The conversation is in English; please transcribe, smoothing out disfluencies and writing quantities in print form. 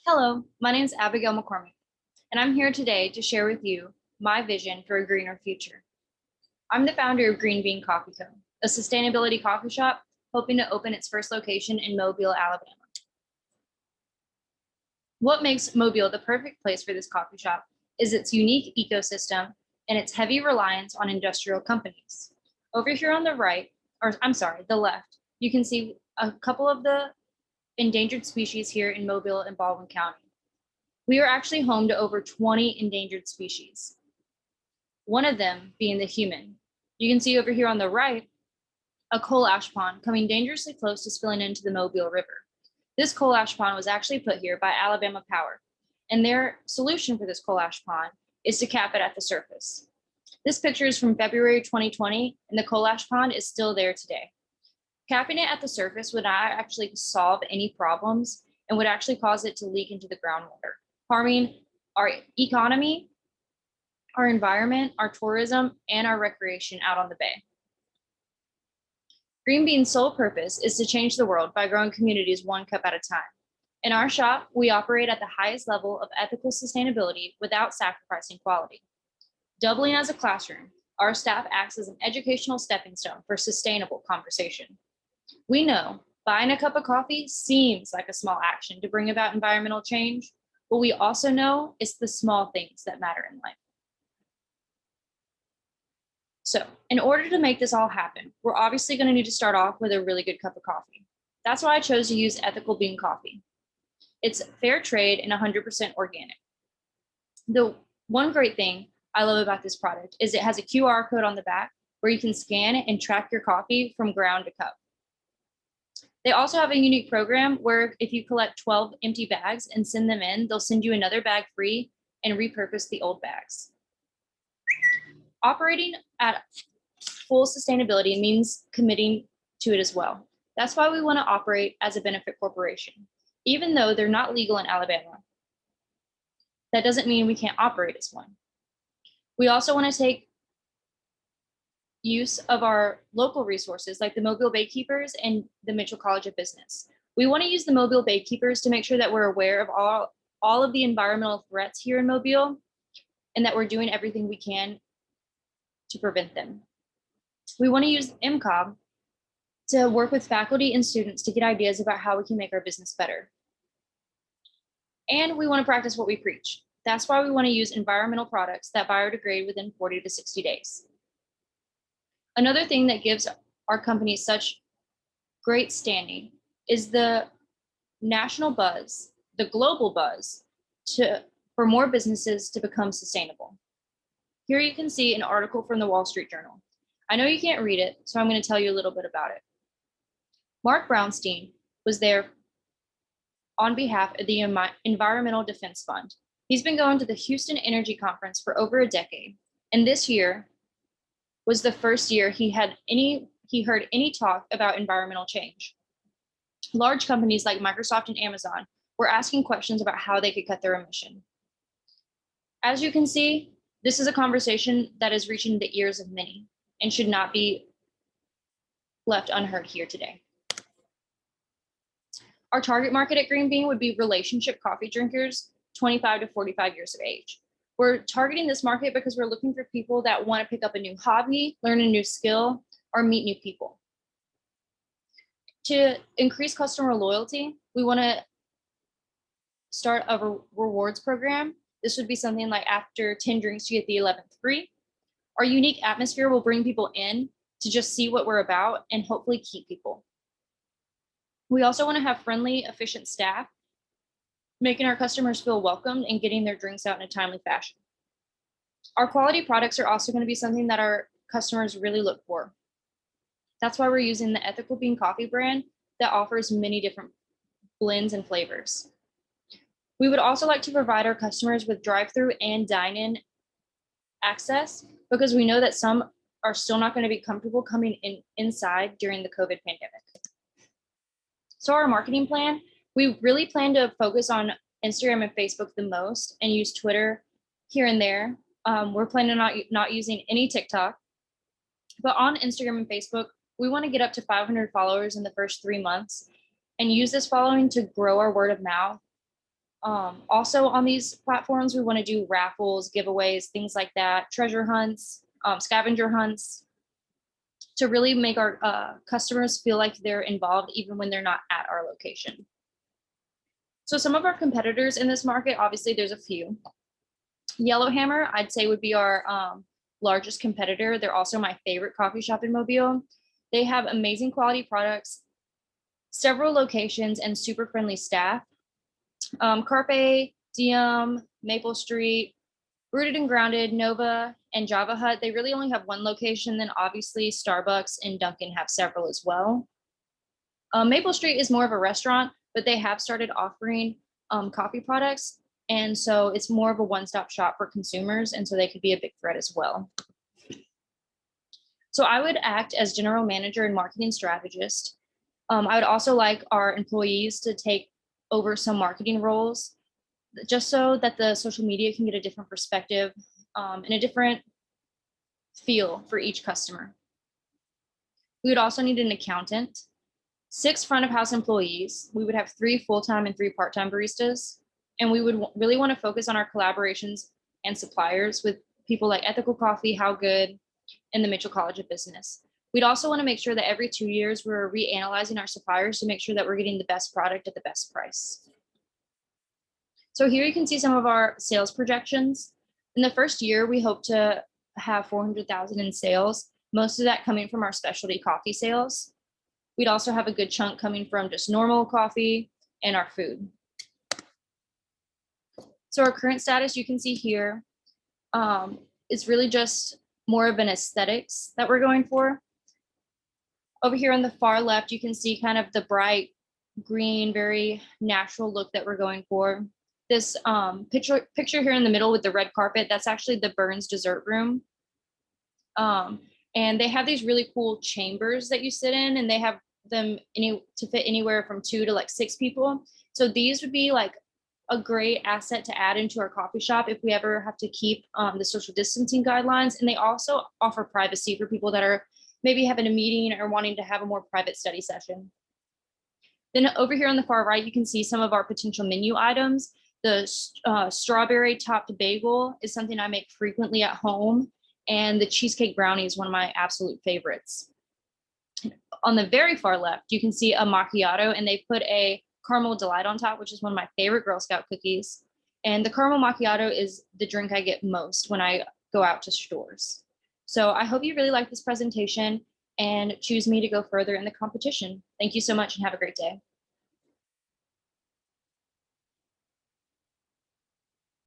Hello, my name is Abigail McCormick, and I'm here today to share with you my vision for a greener future. I'm the founder of GreenBean Coffee Co., a sustainability coffee shop hoping to open its first location in Mobile, Alabama. What makes Mobile the perfect place for this coffee shop is its unique ecosystem and its heavy reliance on industrial companies. Over here on the right, or I'm sorry, the left, you can see a couple of the endangered species here in Mobile and Baldwin County. We are actually home to over 20 endangered species, one of them being the human. You can see over here on the right, a coal ash pond coming dangerously close to spilling into the Mobile River. This coal ash pond was actually put here by Alabama Power, and their solution for this coal ash pond is to cap it at the surface. This picture is from February 2020, and the coal ash pond is still there today. Capping it at the surface would not actually solve any problems and would actually cause it to leak into the groundwater, harming our economy, our environment, our tourism, and our recreation out on the bay. GreenBean's sole purpose is to change the world by growing communities one cup at a time. In our shop, we operate at the highest level of ethical sustainability without sacrificing quality. Doubling as a classroom, our staff acts as an educational stepping stone for sustainable conversation. We know buying a cup of coffee seems like a small action to bring about environmental change, but we also know it's the small things that matter in life. So in order to make this all happen, we're obviously going to need to start off with a really good cup of coffee. That's why I chose to use ethical bean coffee. It's fair trade and 100% organic. The one great thing I love about this product is it has a QR code on the back where you can scan it and track your coffee from ground to cup. They also have a unique program where if you collect 12 empty bags and send them in, they'll send you another bag free and repurpose the old bags. Operating at full sustainability means committing to it as well. That's why we want to operate as a benefit corporation. Even though they're not legal in Alabama, that doesn't mean we can't operate as one. We also want to take use of our local resources like the Mobile Baykeepers and the Mitchell College of Business. We want to use the Mobile Baykeepers to make sure that we're aware of all of the environmental threats here in Mobile and that we're doing everything we can to prevent them. We want to use MCOB to work with faculty and students to get ideas about how we can make our business better. And we want to practice what we preach. That's why we want to use environmental products that biodegrade within 40 to 60 days. Another thing that gives our company such great standing is the national buzz, the global buzz for more businesses to become sustainable. Here you can see an article from the Wall Street Journal. I know you can't read it, so I'm going to tell you a little bit about it. Mark Brownstein was there on behalf of the Environmental Defense Fund. He's been going to the Houston Energy Conference for over a decade, and this year was the first year he heard any talk about environmental change. Large companies like Microsoft and Amazon were asking questions about how they could cut their emission. As you can see, this is a conversation that is reaching the ears of many and should not be left unheard here today. Our target market at GreenBean would be relationship coffee drinkers, 25 to 45 years of age. We're targeting this market because we're looking for people that want to pick up a new hobby, learn a new skill, or meet new people. To increase customer loyalty, we want to start a rewards program. This would be something like after 10 drinks, you get the 11th free. Our unique atmosphere will bring people in to just see what we're about and hopefully keep people. We also want to have friendly, efficient staff, making our customers feel welcomed and getting their drinks out in a timely fashion. Our quality products are also going to be something that our customers really look for. That's why we're using the Ethical Bean Coffee brand that offers many different blends and flavors. We would also like to provide our customers with drive-through and dine-in access because we know that some are still not going to be comfortable coming inside during the COVID pandemic. So our marketing plan, we really plan to focus on Instagram and Facebook the most and use Twitter here and there. We're planning on not using any TikTok, but on Instagram and Facebook, we want to get up to 500 followers in the first 3 months and use this following to grow our word of mouth Also on these platforms, we want to do raffles, giveaways, things like that, treasure hunts, scavenger hunts, to really make our customers feel like they're involved even when they're not at our location. So some of our competitors in this market, obviously there's a few. Yellowhammer, I'd say would be our largest competitor. They're also my favorite coffee shop in Mobile. They have amazing quality products, several locations, and super friendly staff. Carpe Diem, Maple Street, Rooted and Grounded, Nova, and Java Hut, they really only have one location. Then obviously Starbucks and Dunkin' have several as well. Maple Street is more of a restaurant, but they have started offering coffee products. And so it's more of a one-stop shop for consumers. And so they could be a big threat as well. So I would act as general manager and marketing strategist. I would also like our employees to take over some marketing roles, just so that the social media can get a different perspective and a different feel for each customer. We would also need an accountant, 6 front of house employees. We would have 3 full-time and 3 part-time baristas. And we would really want to focus on our collaborations and suppliers with people like Ethical Coffee, How Good, and the Mitchell College of Business. We'd also want to make sure that every 2 years we're reanalyzing our suppliers to make sure that we're getting the best product at the best price. So here you can see some of our sales projections. In the first year, we hope to have 400,000 in sales, most of that coming from our specialty coffee sales. We'd also have a good chunk coming from just normal coffee and our food. So our current status, you can see here, is really just more of an aesthetics that we're going for. Over here on the far left, you can see kind of the bright green, very natural look that we're going for. This picture here in the middle with the red carpet, that's actually the Burns dessert room. And they have these really cool chambers that you sit in, and they have them to fit anywhere from 2 to like 6 people. So these would be like a great asset to add into our coffee shop if we ever have to keep the social distancing guidelines. And they also offer privacy for people that are maybe having a meeting or wanting to have a more private study session. Then over here on the far right, you can see some of our potential menu items. The strawberry topped bagel is something I make frequently at home. And the cheesecake brownie is one of my absolute favorites. On the very far left, you can see a macchiato, and they put a caramel delight on top, which is one of my favorite Girl Scout cookies. And the caramel macchiato is the drink I get most when I go out to stores. So I hope you really like this presentation and choose me to go further in the competition. Thank you so much and have a great day.